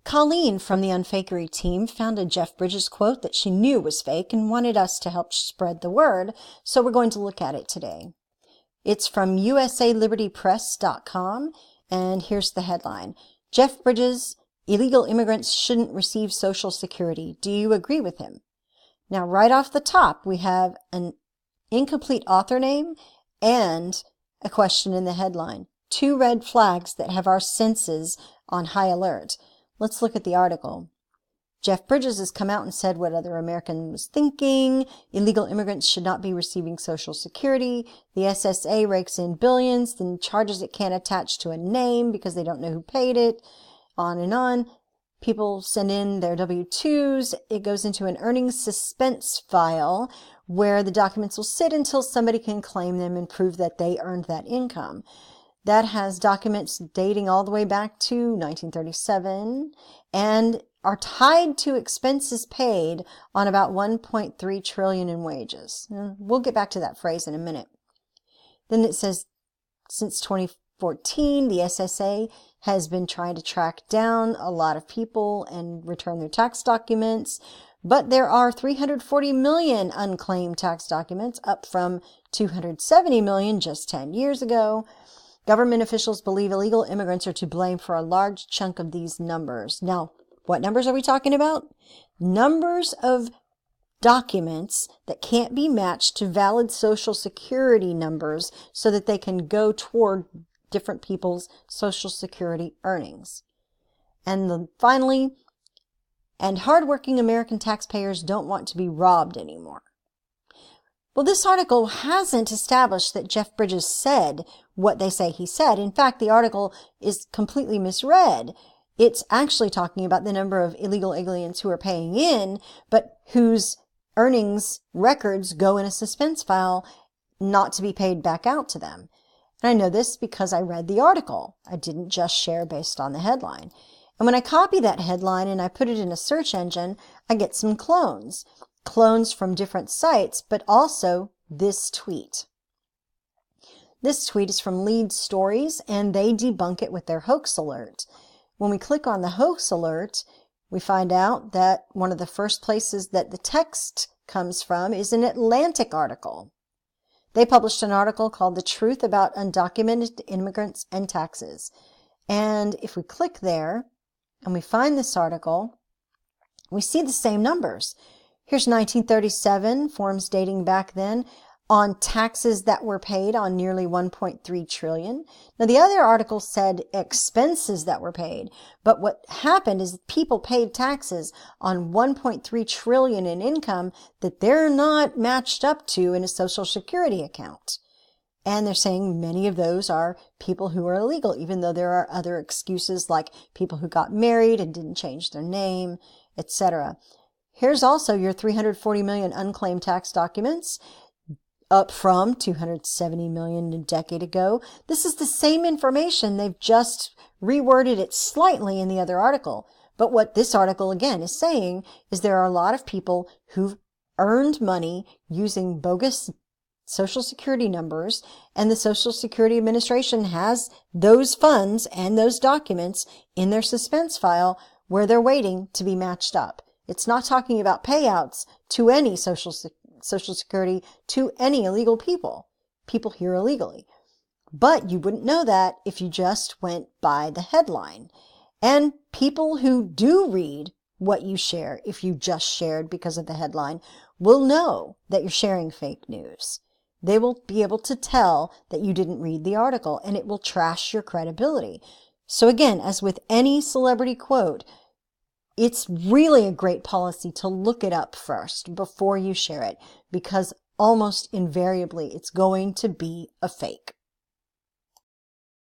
Colleen from the Unfakery team found a Jeff Bridges quote that she knew was fake and wanted us to help spread the word, so we're going to look at it today. It's from usalibertypress.com, and here's the headline. Jeff Bridges, illegal immigrants shouldn't receive Social Security. Do you agree with him? Now, right off the top, we have an incomplete author name and a question in the headline. Two red flags that have our senses on high alert. Let's look at the article. Jeff Bridges has come out and said what other American was thinking. Illegal immigrants should not be receiving Social Security. The SSA rakes in billions, then charges it can't attach to a name because they don't know who paid it. On and on. People send in their W-2s. It goes into an earnings suspense file where the documents will sit until somebody can claim them and prove that they earned that income. That has documents dating all the way back to 1937 and are tied to expenses paid on about 1.3 trillion in wages. We'll get back to that phrase in a minute. Then it says, since 2014, the SSA has been trying to track down a lot of people and return their tax documents, but there are 340 million unclaimed tax documents, up from 270 million just 10 years ago. Government officials believe illegal immigrants are to blame for a large chunk of these numbers. Now, what numbers are we talking about? Numbers of documents that can't be matched to valid Social Security numbers so that they can go toward different people's Social Security earnings. And finally, and hardworking American taxpayers don't want to be robbed anymore. Well, this article hasn't established that Jeff Bridges said what they say he said. In fact, the article is completely misread. It's actually talking about the number of illegal aliens who are paying in, but whose earnings records go in a suspense file not to be paid back out to them. And I know this because I read the article. I didn't just share based on the headline. And when I copy that headline and I put it in a search engine, I get some clones. Clones from different sites, but also this tweet. This tweet is from Lead Stories, and they debunk it with their hoax alert. When we click on the hoax alert, we find out that one of the first places that the text comes from is an Atlantic article. They published an article called The Truth About Undocumented Immigrants and Taxes. And if we click there and we find this article, we see the same numbers. Here's 1937, forms dating back then, on taxes that were paid on nearly 1.3 trillion. Now, the other article said expenses that were paid, but what happened is people paid taxes on 1.3 trillion in income that they're not matched up to in a Social Security account. And they're saying many of those are people who are illegal, even though there are other excuses like people who got married and didn't change their name, etc. Here's also your 340 million unclaimed tax documents, up from 270 million a decade ago. This is the same information. They've just reworded it slightly in the other article. But what this article, again, is saying is there are a lot of people who've earned money using bogus Social Security numbers, and the Social Security Administration has those funds and those documents in their suspense file where they're waiting to be matched up. It's not talking about payouts to any Social Security to any illegal people here illegally. But you wouldn't know that if you just went by the headline. And people who do read what you share, if you just shared because of the headline, will know that you're sharing fake news. They will be able to tell that you didn't read the article, and it will trash your credibility. So again, as with any celebrity quote, it's really a great policy to look it up first before you share it, because almost invariably it's going to be a fake.